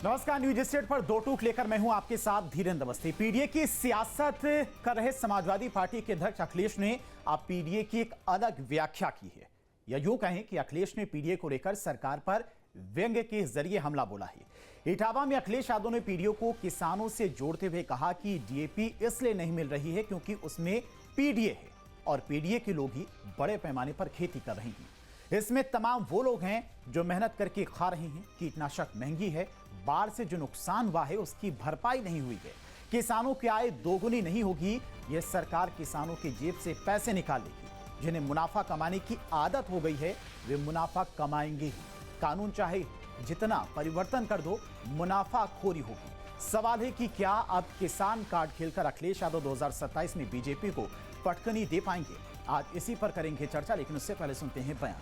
नमस्कार, news state पर दो टूक लेकर मैं हूं आपके साथ धीरेन्द्र अवस्थी। पीडीए की सियासत कर रहे समाजवादी पार्टी के अध्यक्ष अखिलेश ने अब पीडीए की एक अलग व्याख्या की है, या यूं कहें कि अखिलेश ने पीडीए को लेकर सरकार पर व्यंग्य के जरिए हमला बोला है। इटावा में अखिलेश यादव ने पीडीए को किसानों से जोड़ते हुए कहा कि डीएपी इसलिए नहीं मिल रही है क्योंकि उसमें पीडीए है और पीडीए के लोग ही बड़े पैमाने पर खेती कर रहे हैं। इसमें तमाम वो लोग हैं जो मेहनत करके खा रहे हैं। कीटनाशक महंगी है, बाढ़ से जो नुकसान हुआ है उसकी भरपाई नहीं हुई है, किसानों की आय दोगुनी नहीं होगी। यह सरकार किसानों की जेब से पैसे निकालेगी। जिन्हें मुनाफा कमाने की आदत हो गई है वे मुनाफा कमाएंगे ही। कानून चाहे जितना परिवर्तन कर दो, मुनाफाखोरी होगी। सवाल है कि क्या अब किसान कार्ड खेलकर अखिलेश यादव 2027 में बीजेपी को पटकनी दे पाएंगे? आज इसी पर करेंगे चर्चा, लेकिन उससे पहले सुनते हैं बयान।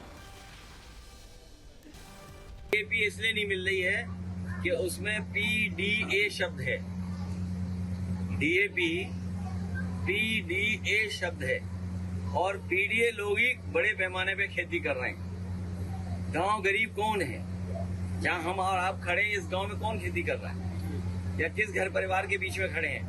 डीएपी इसलिए नहीं मिल रही है कि उसमें पीडीए शब्द है। डीएपी पीडीए शब्द है और पीडीए लोग ही बड़े पैमाने पे खेती कर रहे हैं। गांव गरीब कौन है? जहां हम और आप खड़े हैं, इस गांव में कौन खेती कर रहा है या किस घर परिवार के बीच में खड़े हैं?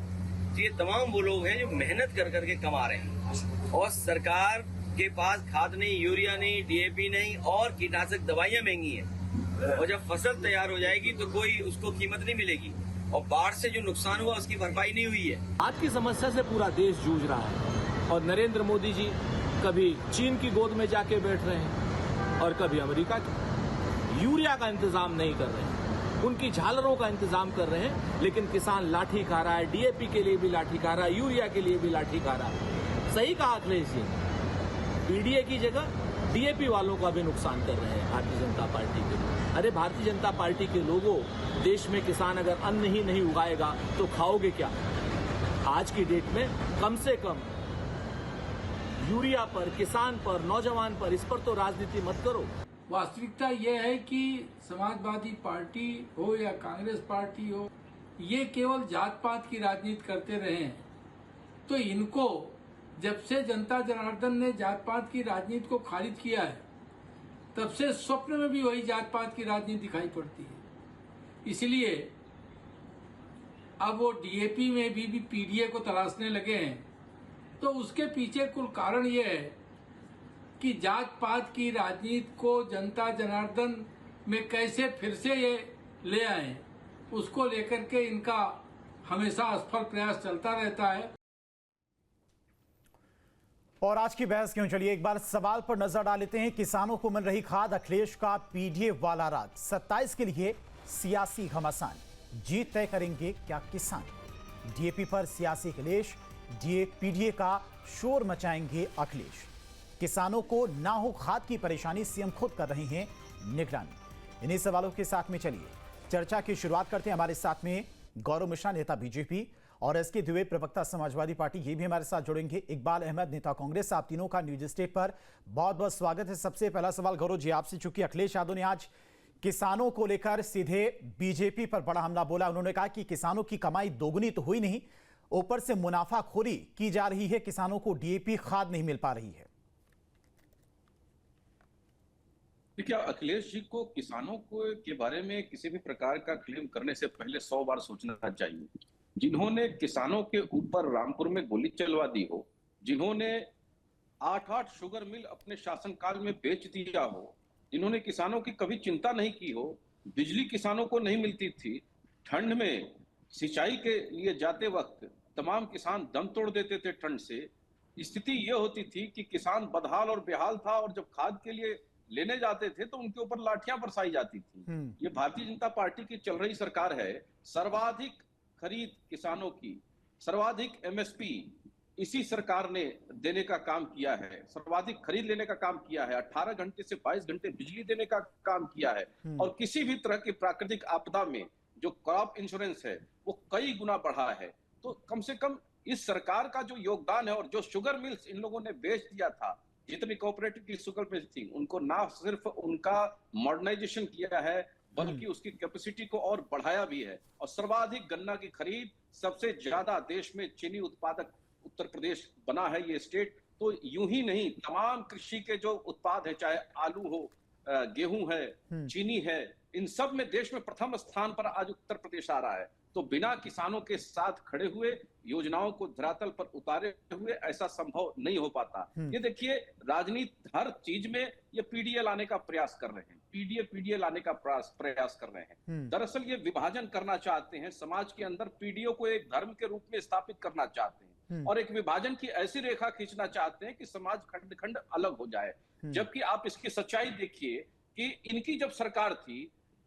तो ये तमाम वो लोग हैं जो मेहनत कर करके कमा रहे हैं और सरकार के पास खाद नहीं, यूरिया नहीं, डीएपी नहीं और कीटनाशक दवाइयां महंगी हैं। और जब फसल तैयार हो जाएगी तो कोई उसको कीमत नहीं मिलेगी और बाढ़ से जो नुकसान हुआ उसकी भरपाई नहीं हुई है। आज की समस्या से पूरा देश जूझ रहा है और नरेंद्र मोदी जी कभी चीन की गोद में जाके बैठ रहे हैं और कभी अमेरिका की। यूरिया का इंतजाम नहीं कर रहे हैं, उनकी झालरों का इंतजाम कर रहे हैं, लेकिन किसान लाठी खा रहा है। डीएपी के लिए भी लाठी खा रहा है, यूरिया के लिए भी लाठी खा रहा है। सही कहा अखिलेश जी, पीडीए की जगह डीएपी वालों का भी नुकसान कर रहे हैं भारतीय जनता पार्टी के लोग। अरे भारतीय जनता पार्टी के लोगों, देश में किसान अगर अन्न ही नहीं उगाएगा तो खाओगे क्या? आज की डेट में कम से कम यूरिया पर, किसान पर, नौजवान पर, इस पर तो राजनीति मत करो। वास्तविकता यह है कि समाजवादी पार्टी हो या कांग्रेस पार्टी हो, ये केवल जात पात की राजनीति करते रहे हैं। तो इनको जब से जनता जनार्दन ने जात पात की राजनीति को खारिज किया है, तब से स्वप्न में भी वही जात पात की राजनीति दिखाई पड़ती है। इसलिए अब वो डीएपी में भी पीडीए को तलाशने लगे हैं। तो उसके पीछे कुल कारण ये है कि जात पात की राजनीति को जनता जनार्दन में कैसे फिर से ये ले आए, उसको लेकर के इनका हमेशा असफल प्रयास चलता रहता है। और आज की बहस क्यों, चलिए एक बार सवाल पर नजर डाल लेते हैं। किसानों को मिल रही खाद, अखिलेश का पीडीए वाला राज, 27 के लिए सियासी घमासान, जीत तय करेंगे क्या किसान? डीएपी पर सियासी अखिलेश, पीडीए का शोर मचाएंगे अखिलेश। किसानों को ना हो खाद की परेशानी, सीएम खुद कर रहे हैं निगरानी। इन्हीं सवालों के साथ में चलिए चर्चा की शुरुआत करते हैं। हमारे साथ में गौरव मिश्रा, नेता बीजेपी, और एसके द्विवेदी, प्रवक्ता समाजवादी पार्टी, ये भी हमारे साथ जुड़ेंगे। इकबाल अहमद, नेता कांग्रेस। आप तीनों का न्यूज स्टेट पर बहुत बहुत स्वागत है। सबसे पहला सवाल गौरव जी आपसे, चूंकि अखिलेश यादव ने आज किसानों को लेकर सीधे बीजेपी पर बड़ा हमला बोला। उन्होंने कहा कि किसानों की कमाई दोगुनी तो हुई नहीं, ऊपर से मुनाफाखोरी की जा रही है, किसानों को डीएपी खाद नहीं मिल पा रही है। देखिए, अखिलेश जी को किसानों को के बारे में किसी भी प्रकार का क्लेम करने से पहले 100 बार सोचना चाहिए। जिन्होंने किसानों के ऊपर रामपुर में गोली चलवा दी हो, जिन्होंने 8-8 शुगर मिल अपने शासनकाल में बेच दिया हो, जिन्होंने किसानों की कभी चिंता नहीं की हो, बिजली किसानों को नहीं मिलती थी, ठंड में सिंचाई के लिए जाते वक्त तमाम किसान दम तोड़ देते थे ठंड से। स्थिति यह होती थी कि किसान बदहाल और बेहाल था और जब खाद के लिए लेने जाते थे तो उनके ऊपर लाठियां बरसाई जाती थी। ये भारतीय जनता पार्टी की चल रही सरकार है। सर्वाधिक खरीद किसानों की, सर्वाधिक एमएसपी इसी सरकार ने देने का काम किया है। सर्वाधिक खरीद लेने का काम किया है। 18 घंटे से 22 घंटे बिजली देने का काम किया है। और किसी भी तरह की प्राकृतिक आपदा में जो क्रॉप इंश्योरेंस है वो कई गुना बढ़ा है। तो कम से कम इस सरकार का जो योगदान है, और जो शुगर मिल्स इन लोगों ने बेच दिया था, जितनी कोऑपरेटिव की शुगर मिल्स थी, उनको ना सिर्फ उनका मॉडर्नाइजेशन किया है बल्कि उसकी कैपेसिटी को और बढ़ाया भी है। और सर्वाधिक गन्ना की खरीद, सबसे ज्यादा देश में चीनी उत्पादक उत्तर प्रदेश बना है ये स्टेट। तो यूं ही नहीं, तमाम कृषि के जो उत्पाद है, चाहे आलू हो, गेहूं है, चीनी है, इन सब में देश में प्रथम स्थान पर आज उत्तर प्रदेश आ रहा है। तो बिना किसानों के साथ खड़े हुए, योजनाओं को धरातल पर उतारे हुए ऐसा संभव नहीं हो पाता। ये देखिए, राजनीति हर चीज में ये पीडीए लाने का प्रयास कर रहे हैं, पीडीए लाने का प्रयास कर रहे हैं। दरअसल ये विभाजन करना चाहते हैं, समाज के अंदर पीडीओ को एक धर्म के रूप में स्थापित करना चाहते हैं और एक विभाजन की ऐसी रेखा खींचना चाहते हैं कि समाज खंड खंड अलग हो जाए। जबकि आप इसकी सच्चाई देखिए कि इनकी जब सरकार थी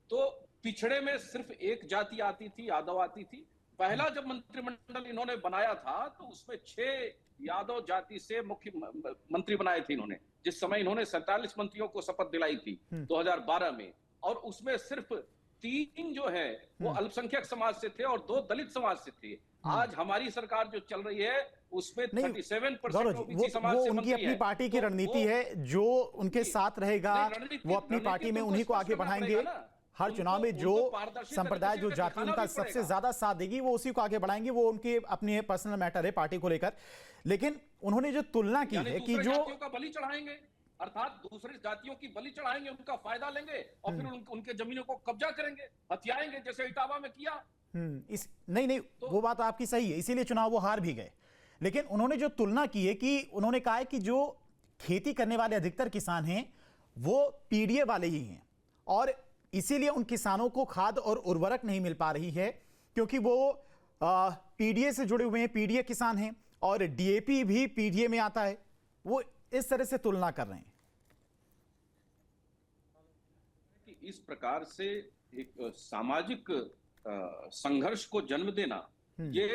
तो पिछड़े में सिर्फ एक जाति आती थी, यादव आती थी। पहला जब मंत्रिमंडल इन्होंने बनाया था तो उसमें 6 यादव जाति से मुख्य मंत्री बनाए थे इन्होंने, जिस समय इन्होंने 47 मंत्रियों को शपथ दिलाई थी 2012 में, और उसमें सिर्फ 3 जो है वो अल्पसंख्यक समाज से थे और 2 दलित समाज से थे। आज हमारी सरकार जो चल रही है उसमें 37% ओबीसी समाज से उनकी अपनी पार्टी की रणनीति है, जो उनके साथ रहेगा वो अपनी पार्टी में उन्हीं को आगे बढ़ाएंगे। हर चुनाव में जो संप्रदाय, जो जाति उनका सबसे ज्यादा साथ देगी वो उसी को आगे बढ़ाएंगे। वो उनके अपने पर्सनल मैटर है पार्टी को लेकर। लेकिन उन्होंने जो तुलना की है कि जो का बलि चढ़ाएंगे, अर्थात दूसरी जातियों की बलि चढ़ाएंगे, उनका फायदा लेंगे और फिर उनके जमीनों को कब्जा करेंगे, हथियाएंगे, जैसे इटावा में किया। नहीं वो बात आपकी सही है, इसीलिए चुनाव वो हार भी गए। लेकिन उन्होंने जो तुलना की है कि उन्होंने कहा है कि जो खेती करने वाले अधिकतर किसान हैं वो पीडीए वाले ही हैं और इसीलिए उन किसानों को खाद और उर्वरक नहीं मिल पा रही है क्योंकि वो पीडीए से जुड़े हुए हैं, पीडीए किसान हैं और डीएपी भी पीडीए में आता है। वो इस तरह से तुलना कर रहे हैं कि इस प्रकार से एक सामाजिक संघर्ष को जन्म देना ये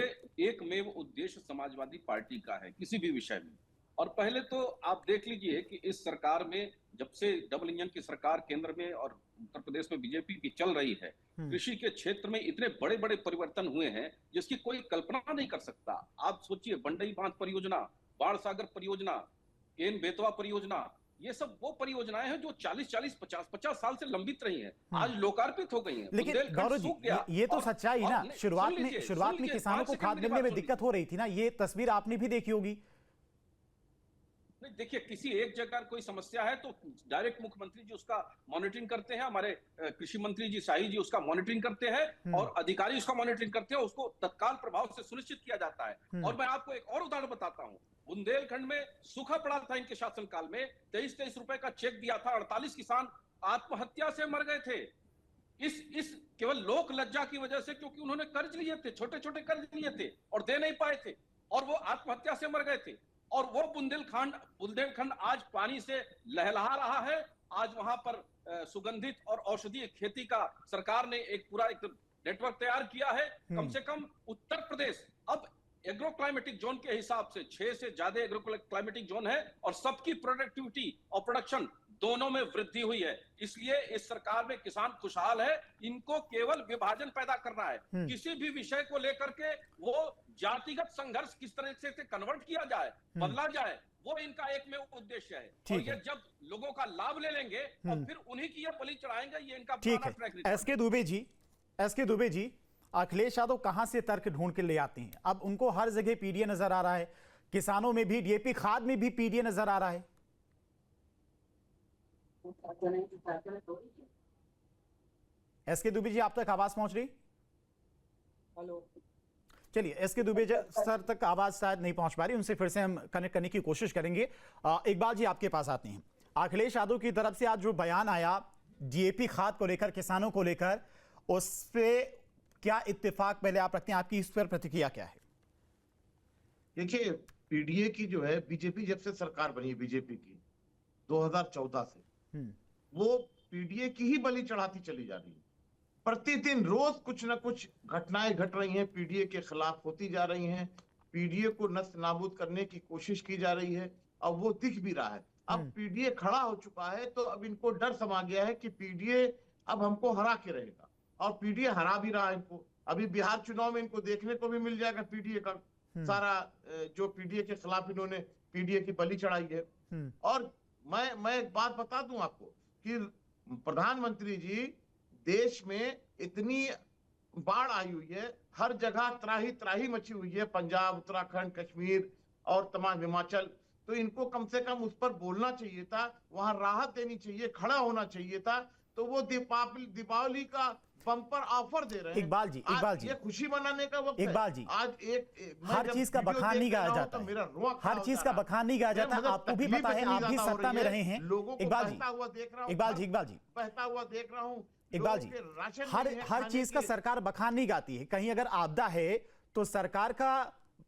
एकमेव उद्देश्य समाजवादी पार्टी का है किसी भी विषय में। और पहले तो आप देख लीजिए कि इस सरकार में जब से डबल इंजन की सरकार केंद्र में और उत्तर प्रदेश में बीजेपी की चल रही है, कृषि के क्षेत्र में इतने बड़े बड़े परिवर्तन हुए हैं जिसकी कोई कल्पना नहीं कर सकता। आप सोचिए, बंडई बांध परियोजना, बाढ़ सागर परियोजना, केन बेतवा परियोजना, ये सब वो परियोजनाएं हैं जो 40-50 साल से लंबित रही हैं, आज लोकार्पित हो गई हैं। लेकिन गौरव जी, ये तो सच्चाई ना, शुरुआत में किसानों को खाद मिलने में दिक्कत हो रही थी ना, ये तस्वीर आपने भी देखी होगी। नहीं, देखिए, किसी एक जगह कोई समस्या है तो डायरेक्ट मुख्यमंत्री जी उसका मॉनिटरिंग करते हैं, हमारे कृषि मंत्री जी शाही जी उसका मॉनिटरिंग करते हैं और अधिकारी उसका मॉनिटरिंग करते हैं, उसको तत्काल प्रभाव से सुनिश्चित किया जाता है। और मैं आपको एक और उदाहरण बताता हूं, बुंदेलखंड में सूखा पड़ा था इनके शासनकाल में, 23 रुपए का चेक दिया था, 48 किसान आत्महत्या से मर गए थे। इस केवल लोक लज्जा की वजह से, क्योंकि उन्होंने कर्ज लिए थे, छोटे छोटे कर्ज लिए थे और दे नहीं पाए थे और वो आत्महत्या से मर गए थे। और वो बुंदेलखंड आज पानी से लहलहा रहा है। आज वहां पर सुगंधित और औषधीय खेती का सरकार ने एक पूरा एक नेटवर्क तैयार किया है। कम से कम उत्तर प्रदेश अब एग्रो क्लाइमेटिक जोन के हिसाब से 6 से ज्यादा एग्रो क्लाइमेटिक जोन है और सबकी प्रोडक्टिविटी और प्रोडक्शन दोनों में वृद्धि हुई है। इसलिए इस सरकार में किसान खुशहाल है। इनको केवल विभाजन पैदा करना है, किसी भी विषय को लेकर के वो जातिगत संघर्ष किस तरह से कन्वर्ट किया जाए, बदला जाए, वो इनका एक में उद्देश्य है। और ये जब लोगों का लाभ ले लेंगे और फिर उन्हीं की ये बलि चढ़ाएंगे, ये इनका पुराना track record. SK Dubey ji, Akhilesh Yadav कहां से तर्क ढूंढ के ले आते हैं? अब उनको हर जगह पीडीए नजर आ रहा है, किसानों में भी, डीएपी खाद में भी पीडीए नजर आ रहा है। एसके दुबे जी, आप तक आवाज पहुंच रही? हेलो, चलिए, एसके दुबे सर तक आवाज शायद नहीं पहुंच पा रही, उनसे फिर से हम कनेक्ट करने की कोशिश करेंगे। इकबाल जी, आपके पास आते हैं। अखिलेश यादव की तरफ से आज जो बयान आया डीएपी खाद को लेकर, किसानों को लेकर, उस पे क्या इत्तेफाक पहले आप रखते हैं, आपकी इस पर प्रतिक्रिया क्या है? देखिए, पीडीए की जो है, बीजेपी जब से सरकार बनी है, बीजेपी की 2014 से, वो पीडीए की ही बलि चढ़ाती चली जा रही है। प्रतिदिन रोज कुछ ना कुछ घटनाएं घट रही हैं, पीडीए के खिलाफ होती जा रही हैं, पीडीए को नष्ट नाबूद करने की कोशिश की जा रही है और वो दिख भी रहा है। अब पीडीए खड़ा हो चुका है तो अब इनको डर समा गया है कि पीडीए अब हमको हरा के रहेगा, और पीडीए हरा भी रहा है इनको। अभी बिहार चुनाव में इनको देखने को भी मिल जाएगा पीडीए का सारा, जो पीडीए के खिलाफ इन्होंने पीडीए की बलि चढ़ाई है। और मैं एक बात बता दूं आपको कि प्रधानमंत्री जी, देश में इतनी बाढ़ आई हुई है, हर जगह त्राही त्राही मची हुई है, पंजाब, उत्तराखंड, कश्मीर और तमाम हिमाचल, तो इनको कम से कम उस पर बोलना चाहिए था, वहां राहत देनी चाहिए, खड़ा होना चाहिए था तो वो दीपावली का बम्पर ऑफर दे रहे हैं। इकबाल जी, आज इकबाल जी, ये खुशी मनाने का वक्त है। इकबाल जी, आज मैं हर जब चीज का वीडियो बखान नहीं देख गाया रहा हूं जाता तो है, मेरा रुआ खड़ा हर हो चीज जा का रहा है। बखान नहीं गाया जाता। मुझे आपको भी तकलीफ पता है, इतनी आप भी ज्यादा हो सत्ता रही में है, रहे हैं। लोगों को इकबाल जी, बहता हुआ देख रहा हूं, इकबाल जी, इकबाल जी, बहता हुआ देख रहा हूं, इकबाल जी, लोगों के राशन हर नहीं है हर खाने चीज का के। सरकार बखान नहीं गाती है। कहीं अगर आपदा है तो सरकार का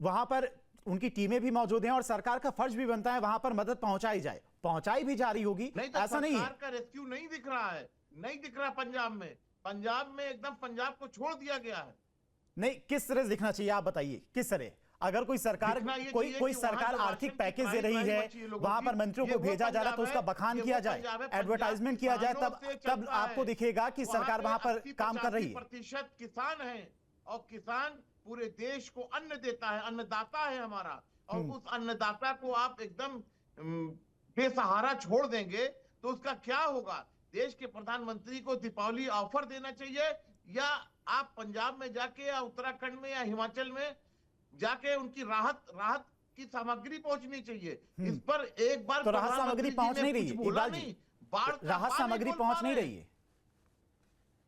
वहां पर उनकी टीमें भी मौजूद हैं और सरकार का फर्ज भी बनता है वहां पर मदद पहुंचाई जाए, पहुंचाई भी जा रही होगी, नहीं तो ऐसा नहीं है। सरकार का रेस्क्यू नहीं दिख रहा है, नहीं दिख रहा पंजाब में। पंजाब में एकदम पंजाब को छोड़ दिया गया है। नहीं, किस तरह दिखना चाहिए आप बताइए, किस तरह? अगर कोई सरकार दिखना ये कोई चाहिए कोई कि वहाँ सरकार जो आर्थिक राशन की पैकेज दे प्राइस रही है, बची है लोगों वहां की, पर मंत्रियों ये को वो भेजा जा रहा है तो पंजाब उसका बखान ये किया वो जाए, पंजाब है, पंजाब एडवर्टाइजमेंट किया जाए, किसानों तब से तब चलता आपको है। दिखेगा कि वहाँ सरकार पे वहां पर 80-85% काम कर रही है। किसान हैं और किसान पूरे देश को अन्न देता है, अन्नदाता है हमारा। और उस अन्नदाता को आप एकदम बेसहारा छोड़ देंगे तो उसका क्या होगा? देश के प्रधानमंत्री को दीपावली ऑफर देना चाहिए, या आप पंजाब में जाके या उत्तराखंड में या हिमाचल में जाके उनकी राहत की सामग्री पहुंचनी चाहिए। इस पर एक बार तो राहत सामग्री पहुंच नहीं रही है, इकबाल जी, राहत सामग्री पहुंच नहीं रही है,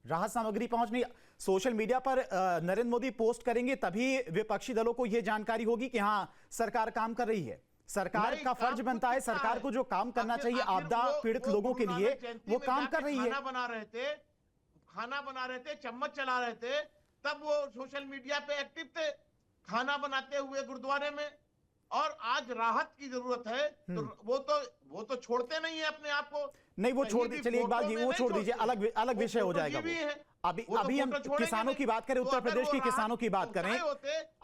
राहत सामग्री पहुंच नहीं। सोशल मीडिया पर नरेंद्र मोदी पोस्ट करेंगे तभी विपक्षी दलों को यह जानकारी होगी कि हां सरकार काम कर रही है। सरकार का फर्ज बनता है, सरकार को जो काम करना चाहिए आपदा पीड़ित लोगों के लिए, वो काम कर रही है। खाना बना रहे थे, चम्मच चला रहे थे, तब वो सोशल मीडिया पे एक्टिव थे, खाना बनाते हुए गुरुद्वारे में। और आज राहत की जरूरत है तो वो तो छोड़ते नहीं है अपने आप को। नहीं, वो छोड़ दीजिए, चलिए इकबाल जी वो छोड़ दीजिए, अलग विषय हो जाएगा वो। अभी हम किसानों की बात करें, उत्तर प्रदेश के किसानों की बात करें।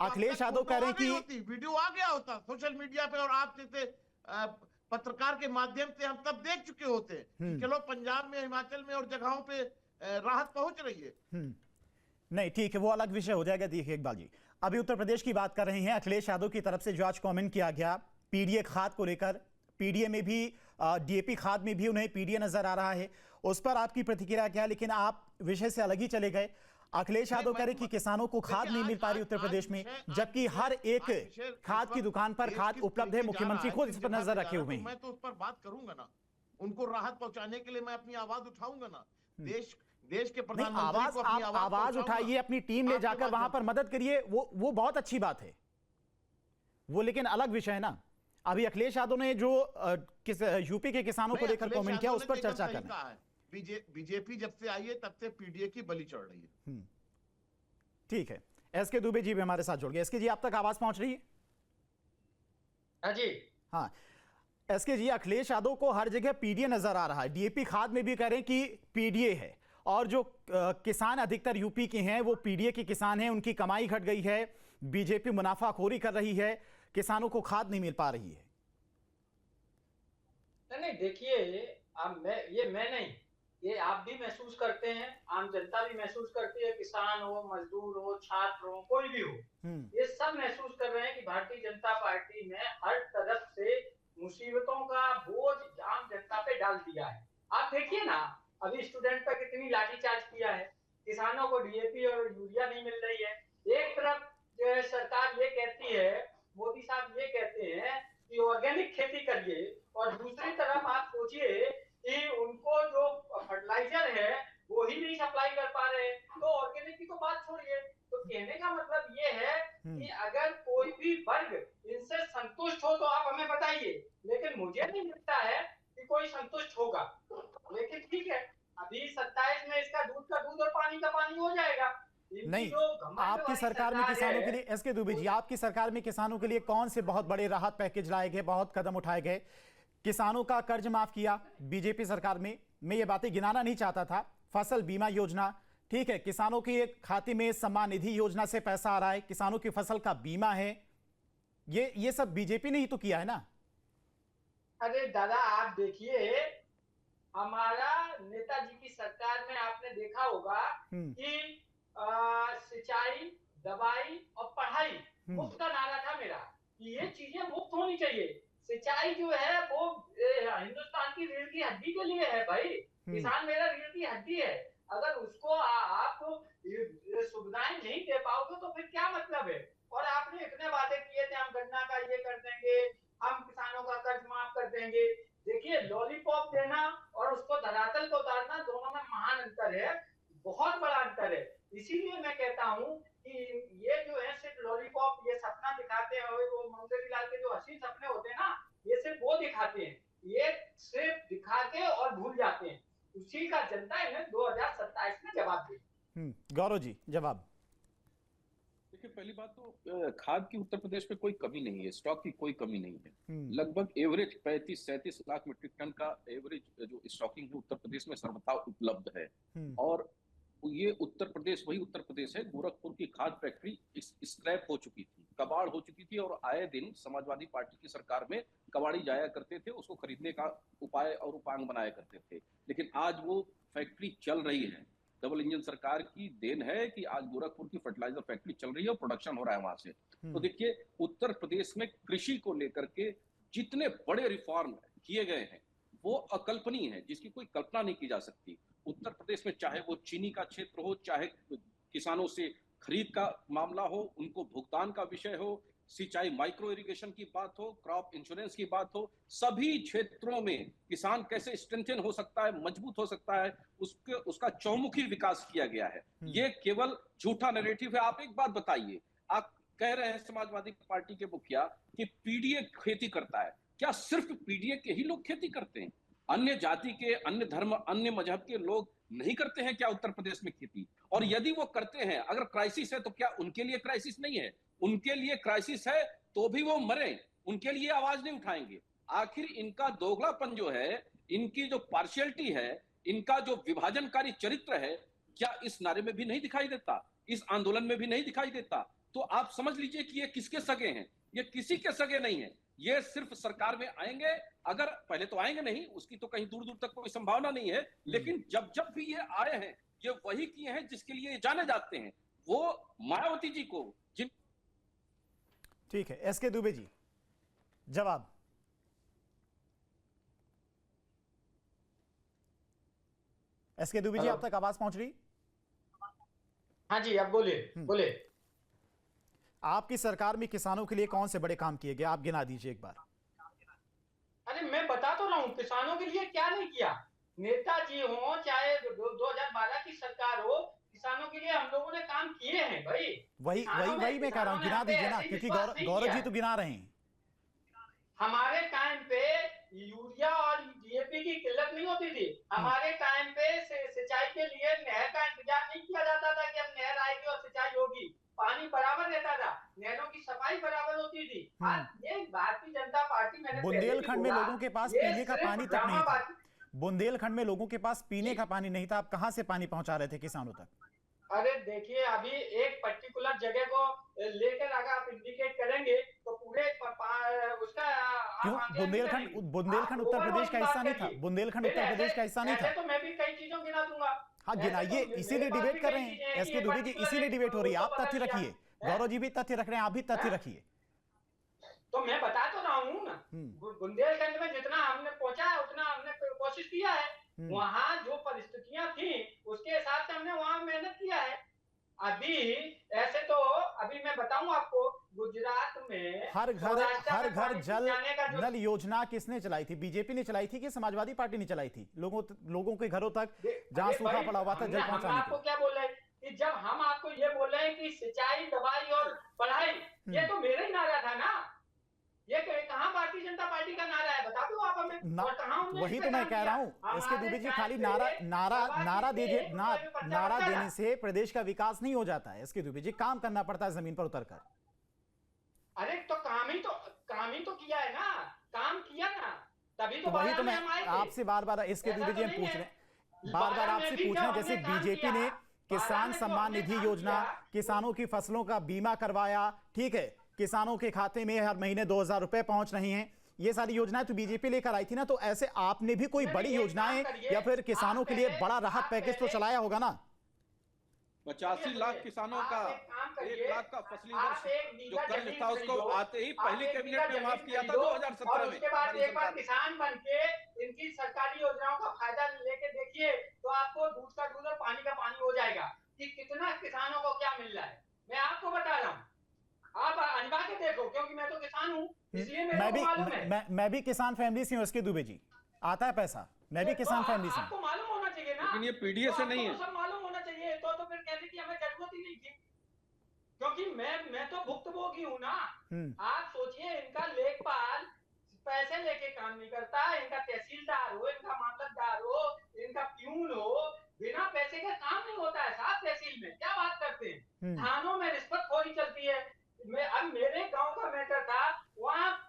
अखिलेश यादव कह रहे हैं कि वीडियो आ गया होता सोशल मीडिया पे और आप जैसे पत्रकार के माध्यम से हम तब देख चुके होते। चलो पंजाब में, हिमाचल में और जगहों पे राहत पहुंच रही है। नहीं, ठीक है, वो अलग विषय हो जाएगा। देखिए इकबाल जी, अभी उत्तर प्रदेश की बात कर रहे हैं। अखिलेश यादव की तरफ से जो आज कमेंट किया गया पीडीए खाद को लेकर, पीडीए में भी डीएपी खाद में भी उन्हें पीडीए नजर आ रहा है, उस पर आपकी प्रतिक्रिया क्या? लेकिन आप विषय से अलग ही चले गए। अखिलेश यादव कह रहे कि किसानों को खाद नहीं मिल पा रही उत्तर प्रदेश में, जबकि हर एक खाद की दुकान पर खाद उपलब्ध है। मुख्यमंत्री खुद इस पर नजर रखे हुए हैं। मैं तो उस पर बात करूंगा ना, उनको राहत पहुंचाने के लिए मैं अपनी आवाज उठाऊंगा ना। देश के प्रधानमंत्री को अपनी आवाज उठाइए, अपनी टीम ले जाकर वहां पर मदद करिए, वो बहुत अच्छी बात है वो, लेकिन अलग विषय है ना। अभी अखिलेश यादव ने जो यूपी के किसानों को लेकर कमेंट किया, उस पर चर्चा करना है। बीजेपी जब से आई है तब से पीडीए की बलि चढ़ रही है। ठीक है, एसके दुबे जी भी हमारे साथ जुड़ गए। एसके जी, आप तक आवाज पहुंच रही है? हाँ जी, हाँ एसके जी, अखिलेश यादव को हर जगह पीडीए नजर आ रहा है, डीएपी खाद में भी कह रहे हैं कि पीडीए है, और जो किसान अधिकतर यूपी के हैं वो पीडीए के किसान हैं, उनकी कमाई घट गई है, बीजेपी मुनाफाखोरी कर रही है, किसानों को खाद नहीं मिल पा रही है। नहीं देखिए, मैं नहीं, ये आप भी महसूस करते हैं, आम जनता भी महसूस करती है, किसान हो, मजदूर हो, छात्र हो, कोई भी हो, ये सब महसूस कर रहे हैं कि भारतीय जनता पार्टी ने हर तरफ से मुसीबतों का बोझ आम जनता पे डाल दिया है। आप देखिए ना, अभी स्टूडेंट पर कितनी लाठीचार्ज किया है, किसानों को डीएपी और यूरिया नहीं मिल रही है। एक तरफ जो है सरकार ये कहती है, मोदी साहब ये कहते हैं कि ऑर्गेनिक खेती करिए, और दूसरी तरफ आप सोचिए कि उनको जो फर्टिलाइजर है वो ही नहीं सप्लाई कर पा रहे। तो ऑर्गेनिक की तो बात छोड़िए। तो कहने का मतलब ये है कि अगर कोई भी वर्ग इनसे संतुष्ट हो तो आप हमें बताइए, लेकिन मुझे नहीं लगता है कि कोई संतुष्ट होगा। लेकिन ठीक है, अभी 27 में इसका दूध का दूध और पानी का पानी हो जाएगा। नहीं, आपकी सरकार में किसानों के लिए, एसके दुबे जी, आपकी सरकार में किसानों के लिए कौन से बहुत बड़े राहत पैकेज लाए गए, बहुत कदम उठाए गए? किसानों का कर्ज माफ किया बीजेपी सरकार में, मैं ये बातें गिनाना नहीं चाहता था। फसल बीमा योजना, ठीक है, किसानों के खाते में सम्मान निधि योजना से पैसा आ रहा है, किसानों की फसल का बीमा है, ये सब बीजेपी ने ही तो किया है ना। अरे दादा, आप देखिए, हमारा नेताजी की सरकार में आपने देखा होगा कि सिंचाई, दवाई और पढ़ाई मुफ्त का नारा था मेरा, कि ये चीजें मुफ्त होनी चाहिए। सिंचाई जो है वो हिंदुस्तान की रीढ़ की हड्डी के लिए है भाई, किसान मेरा रीढ़ की हड्डी है। अगर उसको आप सुविधाएं नहीं दे पाओगे तो फिर क्या मतलब है? और आपने इतने वादे किए थे, हम गन्ना का ये कर देंगे, हम किसानों का कर्ज माफ कर देंगे। देखिए, लॉलीपॉप देना और उसको धरातल को उतारना, दोनों में मैं कहता हूँ कि ये जो है सिर्फ लॉलीपॉप, ये सपना दिखाते हैं, वो मंगेरी लाल के जो हसीन सपने होते हैं ना, ये सिर्फ वो दिखाते हैं, ये सिर्फ दिखा के और भूल जाते हैं। उसी का जनता इन्हें 2027 में जवाब दे। गौरव जी जवाब। देखिए, पहली बात तो खाद की उत्तर प्रदेश में कोई कमी नहीं है, स्टॉक की कोई कमी नहीं है। लगभग एवरेज 35-37 लाख मीट्रिक टन का एवरेज जो स्टॉकिंग है उत्तर प्रदेश में सर्वथा उपलब्ध है। और ये उत्तर प्रदेश वही उत्तर प्रदेश है, गोरखपुर की खाद फैक्ट्री स्क्रैप हो चुकी थी, कबाड़ हो चुकी थी, और आए दिन समाजवादी पार्टी की सरकार में कबाड़ी जाया करते थे, उसको खरीदने का उपाय और उपांग बनाया करते थे। लेकिन आज वो फैक्ट्री चल रही है। डबल इंजन सरकार की देन है कि आज गोरखपुर की फर्टिलाइजर फैक्ट्री चल रही है और प्रोडक्शन हो रहा है वहां से। तो देखिए, उत्तर प्रदेश में कृषि को लेकर के जितने बड़े रिफॉर्म किए गए हैं वो अकल्पनीय है, जिसकी कोई कल्पना नहीं की जा सकती। उत्तर प्रदेश में चाहे वो चीनी का क्षेत्र हो, चाहे किसानों से खरीद का मामला हो, उनको भुगतान का विषय हो, सिंचाई माइक्रो इरिगेशन की बात हो, क्रॉप इंश्योरेंस की बात हो, सभी क्षेत्रों में किसान कैसे स्ट्रेंथन हो सकता है, मजबूत हो सकता है, उसका चौमुखी विकास किया गया है। ये केवल झूठा नैरेटिव है। आप एक बात बताइए, आप कह रहे हैं समाजवादी पार्टी के मुखिया कि पीडीए खेती करता है, क्या सिर्फ पीडीए के ही लोग खेती करते हैं? अन्य जाति के, अन्य धर्म, अन्य मजहब के लोग नहीं करते हैं क्या उत्तर प्रदेश में खेती? और यदि वो करते हैं, अगर क्राइसिस है तो क्या उनके लिए क्राइसिस नहीं है? उनके लिए क्राइसिस है तो भी वो मरे, उनके लिए आवाज नहीं उठाएंगे। आखिर इनका दोगलापन जो है, इनकी जो पार्शियलिटी है, इनका जो विभाजनकारी चरित्र है, क्या इस नारे में भी नहीं दिखाई देता, इस आंदोलन में भी नहीं दिखाई देता? तो आप समझ लीजिए कि ये किसके सगे हैं? ये किसी के सगे नहीं है। ये सिर्फ सरकार में आएंगे, अगर पहले तो आएंगे नहीं, उसकी तो कहीं दूर दूर तक कोई संभावना नहीं है, लेकिन जब जब भी ये आए हैं, ये वही किए हैं जिसके लिए जाने जाते हैं, वो मायावती जी को। ठीक है, एसके दुबे जी जवाब। एसके दुबे जी, आप तक आवाज पहुंच रही? हाँ जी, अब बोलिए बोलिए। आपकी सरकार में किसानों के लिए कौन से बड़े काम किए गए, आप गिना दीजिए एक बार। अरे मैं बता तो रहा हूँ, किसानों के लिए क्या नहीं किया। नेताजी हो चाहे 2012 की सरकार हो, किसानों के लिए हम लोगों ने काम किए हैं भाई। वही मैं कह रहा हूँ, गिना दीजिए ना, क्योंकि गौरव जी तो गिना रहे हैं। हमारे टाइम पे यूरिया और डीएपी की किल्लत नहीं होती थी। हमारे टाइम पे सिंचाई के लिए नहर का इंतजार नहीं किया जाता था कि अब नहर आएगी और सिंचाई होगी। पानी बराबर रहता था, नहरों की सफाई बराबर होती थी। आज ये भारतीय जनता पार्टी, मैंने बुंदेलखंड में लोगों के पास पीने का पानी तक नहीं था। बुंदेलखंड में लोगों के पास पीने का पानी नहीं था, आप कहां से पानी पहुंचा रहे थे किसानों तक? अरे देखिए, अभी एक पर्टिकुलर जगह को लेकर अगर आप इंडिकेट करेंगे तो पूरे उसका क्यों? बुंदेलखंड उत्तर प्रदेश का हिस्सा नहीं था? बुंदेलखंड उत्तर प्रदेश का हिस्सा नहीं था? तो मैं भी कई चीजों गिना दूंगा। हाँ गिनाइए, इसीलिए डिबेट कर रहे हैं एसके दुबे जी, इसीलिए डिबेट हो रही है। आप तथ्य रखिए, गौरव जी भी तथ्य रख रहे हैं, आप भी तथ्य रखिए। तो मैं बता तो रहा हूँ ना, बुंदेलखंड में जितना हमने पहुंचा है उतना हमने कोशिश किया है। वहां जो परिस्थितियां थी उसके हिसाब से हमने वहां मेहनत किया है। अभी ऐसे तो अभी मैं बताऊं आपको, गुजरात में हर घर जल नल योजना किसने चलाई थी? बीजेपी ने चलाई थी कि समाजवादी पार्टी ने चलाई थी? लोगों के घरों तक जहां सूखा पड़ा हुआ था जल पहुंचाने आपको क्या बोल रहे हैं कि जब हम आपको ये बोल रहे हैं कि सिंचाई, दवाई और पढ़ाई, ये तो मेरा ही नारा था ना। ये कहां भारतीय जनता पार्टी का नारा है, बता दो आप हमें। वही तो मैं कह रहा हूं एसके दुबे जी, खाली नारा देने से प्रदेश का विकास नहीं हो जाता है एसके दुबे जी, काम करना पड़ता है जमीन पर उतरकर। अरे तो काम ही तो किया है ना, काम किया ना, तभी तो वही तो मैं आपसे बार एसके दुबे जी हम पूछ रहे हैं, बार आपसे पूछ रहे हैं। जैसे बीजेपी ने किसान सम्मान निधि योजना, किसानों की फसलों का बीमा करवाया, ठीक है, किसानों के खाते में हर महीने 2000 रुपए पहुंच रही हैं, ये सारी योजनाएं तो बीजेपी लेकर आई थी ना। तो ऐसे आपने भी कोई बड़ी योजनाएं या फिर किसानों के लिए बड़ा राहत पैकेज तो चलाया होगा ना? 85 लाख किसानों का 1 लाख का फसली वर्ष जो कर्ज था उसको आते ही पहली कैबिनेट में माफ किया था 2017 में। उसके बाद एक बार किसान बन के इनकी सरकारी योजनाओं का फायदा लेके देखिए तो आपको दूध का दूध और पानी का पानी हो जाएगा कि कितना किसानों को क्या मिल रहा है। मैं आपको बता रहा हूँ, आप अनवा के देखो, क्योंकि मैं तो किसान हूँ, इसलिए मैं भी किसान फैमिली से हूँ एसके दुबे जी, आता है पैसा, मैं भी किसान फैमिली से। आपको मालूम होना चाहिए ना, लेकिन ये पीडीए से नहीं है। सब मालूम होना चाहिए, तो फिर कहने की हमें जरूरत ही नहीं थी। मैं तो भुक्तभोगी हूँ ना। आप सोचिए, इनका लेखपाल पैसे लेके काम नहीं करता, इनका तहसीलदार हो, इनका मामलतदार हो, इनका प्यून हो, बिना पैसे के काम नहीं होता है साहब। तहसील में क्या बात करते हैं, थानों में रिश्वतखोरी चलती है। अब मेरे गांव का मैटर था, वहाँ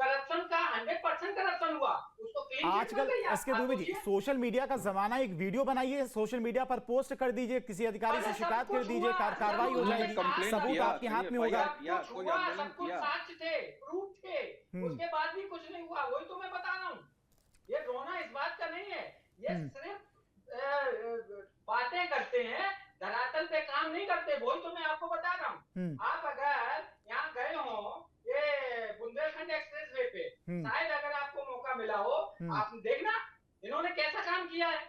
करप्शन का 100% करप्शन हुआ, उसको क्लीन चिट मिल आजकल गई। SK Dubey ji, social media का जमाना, एक वीडियो बनाइए, सोशल मीडिया पर पोस्ट कर दीजिए, किसी अधिकारी से शिकायत कर दीजिए, कार्रवाई हो जाएगी, सबूत आपके हाथ में होगा। साक्ष्य थे, प्रूफ थे, उसके बाद भी कुछ नहीं हुआ। वही तो मैं बता रहा हूँ, ये रोना इस बात का नहीं है, ये सिर्फ बातें करते हैं, धरातल पे काम नहीं करते। वही तो मैं आपको बता रहा हूँ। आप अगर यहाँ गए हो ये बुंदेलखंड एक्सप्रेस वे पे, शायद अगर आपको मौका मिला हो, आप देखना इन्होंने कैसा काम किया है।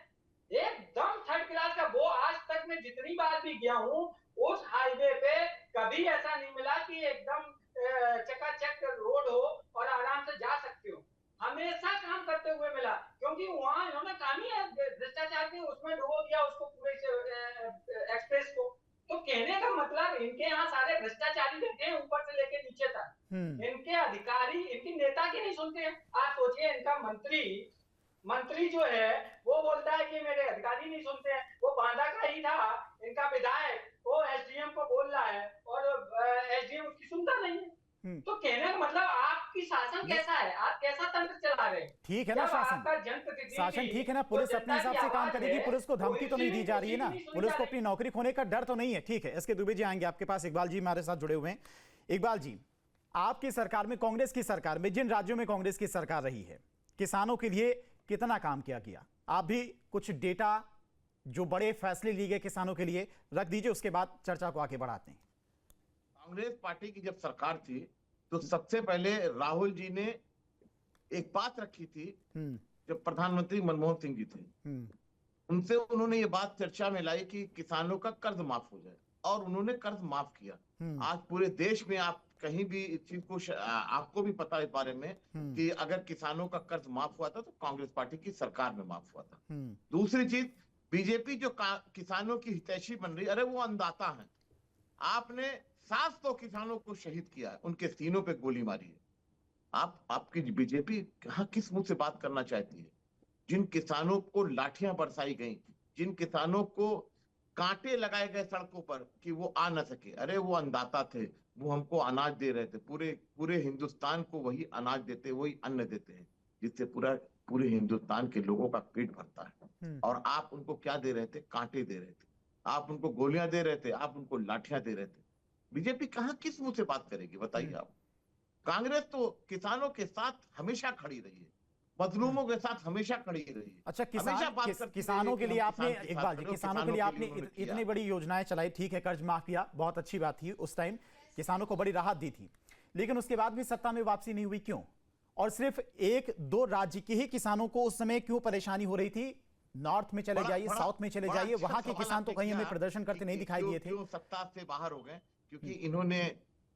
एकदम थर्ड क्लास का। वो आज तक मैं जितनी बार भी गया हूँ उस हाईवे पे, कभी ऐसा नहीं मिला कि एकदम चकाचक रोड हो और आराम से जा सकते हो। हमेशा काम करते हुए मिला, क्योंकि वहाँ इन्होंने काम ही भ्रष्टाचार के उसमें डुबो दिया उसको, पूरे एक्सप्रेस को। तो कहने का मतलब, इनके यहाँ सारे भ्रष्टाचारी रहते हैं, ऊपर से लेके नीचे तक। इनके अधिकारी इनकी नेता की नहीं सुनते हैं। आप सोचिए, इनका मंत्री जो है वो बोलता है कि मेरे अधिकारी नहीं सुनते हैं। वो बांदा का ही था, इनका विधायक, वो एसडीएम को बोल रहा है और एसडीएम उसकी सुनता नहीं है। तो कहने का मतलब, आपकी शासन कैसा है, आप कैसा तंत्र चला रहे हैं? ठीक है ना शासन ठीक है ना, पुलिस अपने हिसाब से काम करेगी, पुलिस को धमकी तो नहीं दी जा रही है ना, पुलिस को अपनी नौकरी खोने का डर तो नहीं है। ठीक है, एसके दुबे जी आएंगे आपके पास। इकबाल जी हमारे साथ जुड़े हुए हैं। इकबाल जी, आपकी सरकार में, कांग्रेस की सरकार में, जिन राज्यों में कांग्रेस की सरकार रही है, किसानों के लिए कितना काम किया गया? आप भी कुछ डेटा, जो बड़े फैसले लिए गए किसानों के लिए, रख दीजिए, उसके बाद चर्चा को आगे बढ़ाते हैं। कांग्रेस पार्टी की जब सरकार थी तो सबसे पहले राहुल जी ने एक बात रखी थी, जब प्रधानमंत्री मनमोहन सिंह जी थे, उनसे उन्होंने ये बात चर्चा में लाई कि किसानों का कर्ज माफ हो जाए, और उन्होंने कर्ज माफ किया। आज पूरे देश में आप कहीं भी इस चीज को, आपको भी पता है इस बारे में कि अगर किसानों का कर्ज माफ हुआ था तो कांग्रेस पार्टी की सरकार में माफ हुआ था। दूसरी चीज, बीजेपी जो किसानों की हितैषी बन रही, अरे वो अन्नदाता है। आपने 700 किसानों को शहीद किया है, उनके सीनों पे गोली मारी है। आपकी बीजेपी कहाँ, किस मुंह से बात करना चाहती है? जिन किसानों को लाठियां बरसाई गई, जिन किसानों को कांटे लगाए गए सड़कों पर कि वो आ न सके, अरे वो अन्नदाता थे, वो हमको अनाज दे रहे थे, पूरे हिंदुस्तान को वही अनाज देते, वही अन्न देते हैं जिससे पूरे हिंदुस्तान के लोगों का पेट भरता है। और आप उनको क्या दे रहे थे? कांटे दे रहे थे, आप उनको गोलियां दे रहे थे, आप उनको लाठियां दे रहे थे। बीजेपी कहाँ, किस मुंह से बात करेगी बताइए आप? कांग्रेस तो किसानों के साथ हमेशा खड़ी रही है, मजलूमों के साथ हमेशा खड़ी रही है। अच्छा, किसानों के लिए आपने, इकबाल जी, किसानों के लिए आपने इतनी बड़ी योजनाएं चलाई, ठीक है, कर्ज माफ किया, बहुत अच्छी बात थी, उस टाइम किसानों को बड़ी राहत दी थी, लेकिन उसके बाद भी सत्ता में वापसी नहीं हुई, क्यों? और सिर्फ 1-2 राज्य के ही किसानों को उस समय क्यों परेशानी हो रही थी? नॉर्थ में चले जाइए, साउथ में चले जाइए, वहां के किसान तो कहीं हमें प्रदर्शन करते नहीं दिखाई दिए थे। सत्ता से बाहर हो गए क्योंकि इन्होंने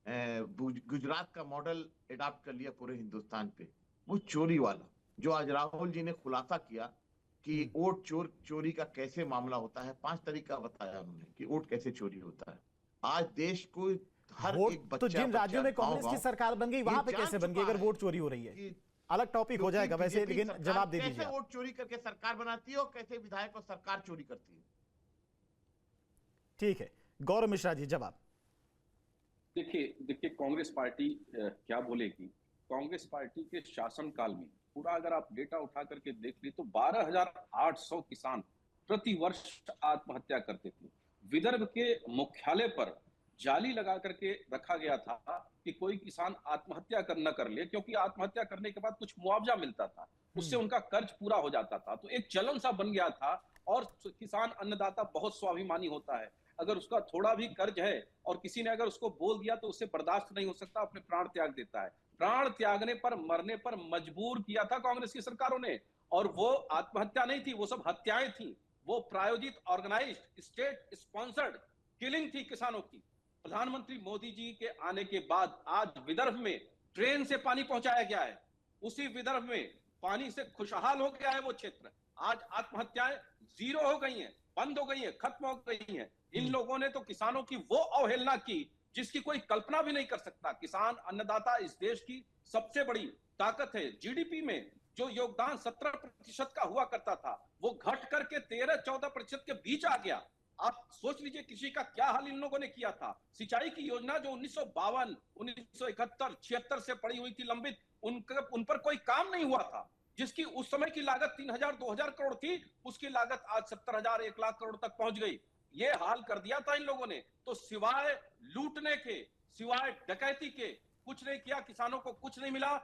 गुजरात का मॉडल एडॉप्ट कर लिया पूरे हिंदुस्तान पे। वो चोरी वाला, जो आज राहुल जी ने खुलासा किया कि वोट चोरी का कैसे मामला होता है, 5 तरीका बताया उन्होंने कि वोट कैसे चोरी होता है। आज देश को हर एक बच्चा, तो जिन राज्यों में कांग्रेस की सरकार बन गई, वहां पे कैसे बन गई अगर वोट चोरी हो रही है? अलग टॉपिक हो जाएगा वैसे, लेकिन जवाब दे दीजिए। कैसे वोट चोरी करके सरकार बनाती है और कैसे विधायक और सरकार चोरी करती है? ठीक है, गौरव मिश्रा जी जवाब। देखिए कांग्रेस पार्टी क्या बोलेगी। कांग्रेस पार्टी के शासनकाल में पूरा अगर आप डेटा उठा करके देख ली तो 12,800 किसान प्रति वर्ष आत्महत्या करते थे। विदर्भ के मुख्यालय पर जाली लगा करके रखा गया था कि कोई किसान आत्महत्या न कर ले, क्योंकि आत्महत्या करने के बाद कुछ मुआवजा मिलता था, उससे उनका कर्ज पूरा हो जाता था। तो एक चलन सा बन गया था, और किसान अन्नदाता बहुत स्वाभिमानी होता है। अगर उसका थोड़ा भी कर्ज है और किसी ने अगर उसको बोल दिया तो उससे बर्दाश्त नहीं हो सकता, अपने प्राण त्याग देता है। प्राण त्यागने पर, मरने पर मजबूर किया था कांग्रेस की सरकारों ने। और वो आत्महत्या नहीं थी, वो सब हत्याएं थी, वो प्रायोजित, ऑर्गेनाइज्ड, स्टेट स्पॉन्सर्ड किलिंग थी किसानों की। प्रधानमंत्री मोदी जी के आने के बाद आज विदर्भ में ट्रेन से पानी पहुंचाया गया है, उसी विदर्भ में पानी से खुशहाल हो गया है वो क्षेत्र। आज आत्महत्याएं जीरो हो गई हैं, बंद हो गई हैं, खत्म हो गई हैं। इन लोगों ने तो किसानों की वो अवहेलना की जिसकी कोई कल्पना भी नहीं कर सकता। किसान अन्नदाता इस देश की सबसे बड़ी ताकत है। जीडीपी में जो योगदान 17% का हुआ करता था, वो घट करके 13-14% के बीच आ गया। आप सोच लीजिए कृषि का क्या हाल इन लोगों ने किया था। सिंचाई की योजना जो 1952, 1971, 76 से पड़ी हुई थी लंबित, उन पर कोई काम नहीं हुआ था। जिसकी उस समय की लागत 3000-2000 करोड़ थी, उसकी लागत आज 70,000, 1 लाख करोड़ तक पहुंच गई। ये हाल कर दिया था इन लोगों ने। तो सिवाय लूटने के, सिवाय डकैती के कुछ नहीं किया। किसानों को कुछ नहीं मिला।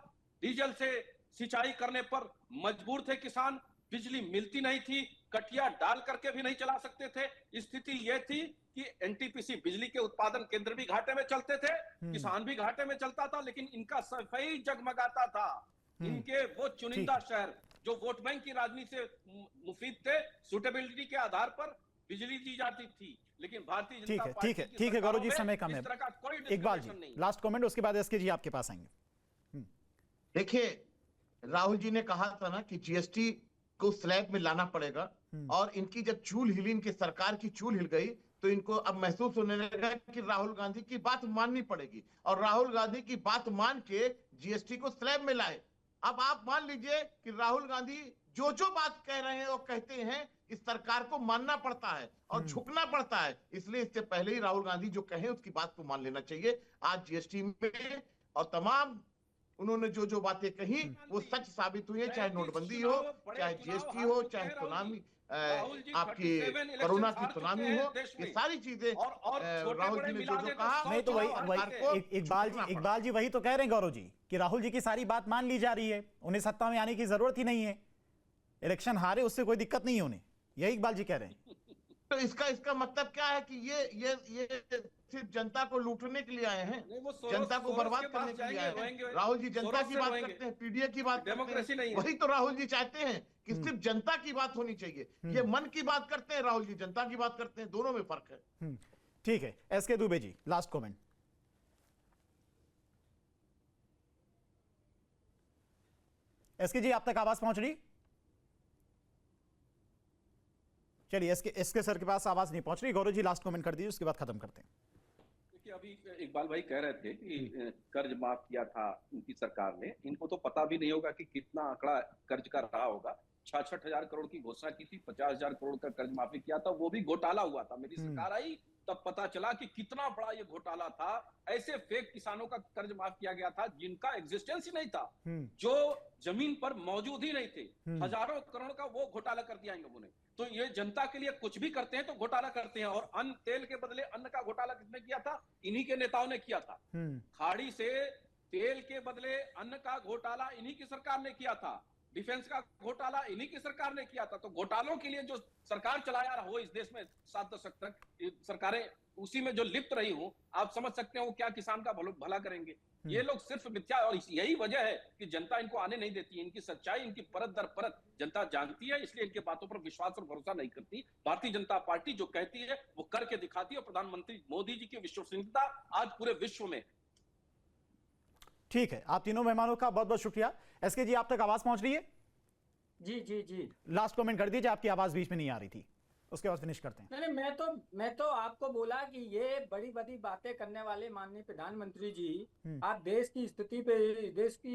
डीजल से सिंचाई करने पर मजबूर थे किसान, बिजली मिलती नहीं थी, कटिया डाल करके भी नहीं चला सकते थे। स्थिति यह थी कि एनटीपीसी बिजली के उत्पादन केंद्र भी घाटे में चलते थे, किसान भी घाटे में चलता था, लेकिन इनका सफाई जगमगाता था। इनके वो चुनिंदा शहर जो वोट बैंक की राजनीति से मुफीद थे, सुटेबिलिटी के आधार पर बिजली दी जाती थी। लेकिन भारतीय जनता पार्टी ठीक है गौरव जी, समय कम है। इकबाल जी लास्ट कमेंट, उसके बाद एसके जी आपके पास आएंगे। देखिए, राहुल जी ने कहा था ना कि जीएसटी को स्लैब में लाना पड़ेगा, और इनकी जब चूल हिली, इनकी सरकार की चूल हिल गई, तो इनको अब महसूस होने लगा कि राहुल गांधी की बात माननी पड़ेगी, और राहुल गांधी की बात मान के जीएसटी को स्लैब में लाए। अब आप मान लीजिए कि राहुल गांधी जो जो बात कह रहे हैं और कहते हैं, इस सरकार को मानना पड़ता है और झुकना पड़ता है। इसलिए इससे पहले ही राहुल गांधी जो कहे उसकी बात को मान लेना चाहिए। आज जीएसटी में और तमाम उन्होंने जो जो बातें कही वो सच साबित हुई है, चाहे नोटबंदी हो, चाहे जीएसटी हो, चाहे सुनामी, आपकी कोरोना की सुनामी हो, ये सारी चीजें राहुल जी ने जो जो कहा। नहीं तो वही इकबाल जी वही तो कह रहे हैं गौरव जी कि राहुल जी की सारी बात मान ली जा रही है, उन्हें सत्ता में आने की जरूरत ही नहीं है, इलेक्शन हारे उससे कोई दिक्कत नहीं है उन्हें, यही इकबाल जी कह रहे हैं। तो इसका मतलब क्या है कि ये सिर्फ जनता को लूटने के लिए आए हैं, जनता को बर्बाद करने के लिए आए हैं। राहुल जी जनता की बात करते हैं, पीडीए की बात करते हैं, वही तो राहुल जी चाहते हैं कि सिर्फ जनता की बात होनी चाहिए। ये मन की बात करते हैं, राहुल जी जनता की बात करते हैं, दोनों में फर्क है। ठीक है, SK Dubey ji last comment. SK जी आप तक आवाज पहुंच रही? चलिए एसके सर के पास आवाज नहीं पहुंच रही। गौरव जी लास्ट कमेंट कर दीजिए, उसके बाद खत्म करते हैं। देखिए, अभी इकबाल भाई कह रहे थे कि कर्ज माफ किया था उनकी सरकार ने। इनको तो पता भी नहीं होगा कि कितना आंकड़ा कर्ज का रहा होगा। 66,000 करोड़ की घोषणा की थी, 50,000 करोड़ का कर्ज माफी किया था, वो भी घोटाला हुआ था। मेरी सरकार आई तब पता चला कि कितना बड़ा ये घोटाला था। ऐसे फेक किसानों का कर्ज माफ किया गया था जिनका एग्जिस्टेंस ही नहीं था, जो जमीन पर मौजूद ही नहीं थे। हजारों करोड़ का वो घोटाला कर दिया इन लोगों ने। तो ये जनता के लिए कुछ भी करते हैं तो घोटाला करते हैं। और अन्न, तेल के बदले अन्न का घोटाला किसने किया था? इन्हीं के नेताओं ने किया था। खाड़ी से तेल के बदले अन्न का घोटाला इन्हीं की सरकार ने किया था। डिफेंस का घोटाला इन्हीं की सरकार ने किया था। तो घोटालों के लिए जो सरकार चलाया रहा हो इस देश में 7 दशक तक सरकारें, उसी में जो लिप्त रही हूं, आप समझ सकते हो क्या किसान का भला करेंगे। ये लोग सिर्फ मिथ्या, और यही वजह है कि जनता इनको आने नहीं देती। इनकी सच्चाई, इनकी परत दर परत जनता जानती है, इसलिए इनके बातों पर विश्वास और भरोसा नहीं करती। भारतीय जनता पार्टी जो कहती है वो करके दिखाती है। और प्रधानमंत्री मोदी जी की विश्वसनीयता आज पूरे विश्व में। ठीक है, आप तीनों मेहमानों का बहुत बहुत शुक्रिया। एसके जी आप तक आवाज पहुंच रही है? जी जी जी, लास्ट कमेंट कर दीजिए, आपकी आवाज बीच में नहीं आ रही थी, उसके बाद फिनिश करते हैं। नहीं, मैं तो आपको बोला कि ये बड़ी बड़ी बातें करने वाले माननीय प्रधानमंत्री जी, आप देश की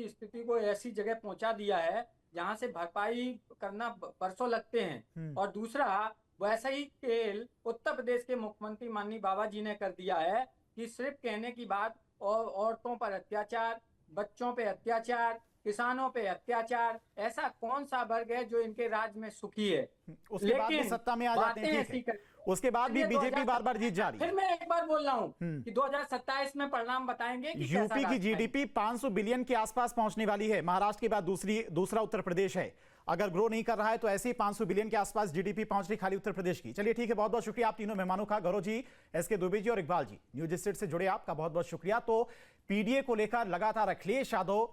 स्थिति को ऐसी जगह पहुंचा दिया है जहां से भरपाई करना बरसों लगते हैं। और दूसरा, वैसा ही खेल उत्तर प्रदेश के मुख्यमंत्री माननीय बाबा जी ने कर दिया है कि सिर्फ कहने की बात, और औरतों पर अत्याचार, बच्चों पे अत्याचार, किसानों पे अत्याचार, ऐसा कौन सा वर्ग है जो इनके राज्य में सुखी है? उसके बाद भी सत्ता में आ जाते हैं, ठीक है। उसके बाद भी बीजेपी बार बार जीत जा रही है। फिर मैं एक बार बोल रहा हूँ कि 2027 में परिणाम बताएंगे कि यूपी की जीडीपी 500 बिलियन के आसपास पहुंचने वाली है। महाराष्ट्र के बाद दूसरा उत्तर प्रदेश है। अगर ग्रो नहीं कर रहा है तो ऐसे ही 500 बिलियन के आसपास जीडीपी पहुंच रही खाली उत्तर प्रदेश की। चलिए ठीक है, बहुत बहुत शुक्रिया आप तीनों मेहमानों का, गौरव जी, एसके दुबे जी और इकबाल जी, न्यूज स्टेट से जुड़े आपका बहुत बहुत शुक्रिया। तो पीडीए को लेकर लगातार अखिलेश यादव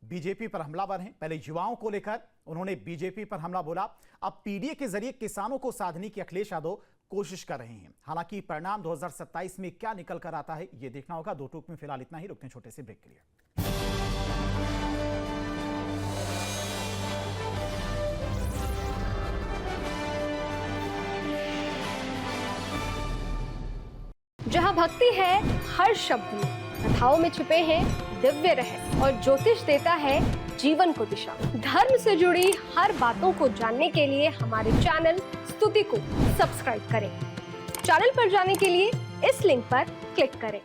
बीजेपी पर हमलावर हैं। पहले युवाओं को लेकर उन्होंने बीजेपी पर हमला बोला, अब पीडीए के जरिए किसानों को साधने की अखिलेश यादव कोशिश कर रहे हैं। हालांकि परिणाम 2027 में क्या निकल कर आता है यह देखना होगा। दो टूक में फिलहाल इतना ही, रुकते हैं छोटे से ब्रेक के लिए। जहां भक्ति है हर शब्द में, कथाओं में छुपे हैं दिव्य रहस्य और ज्योतिष देता है जीवन को दिशा। धर्म से जुड़ी हर बातों को जानने के लिए हमारे चैनल स्तुति को सब्सक्राइब करें। चैनल पर जाने के लिए इस लिंक पर क्लिक करें।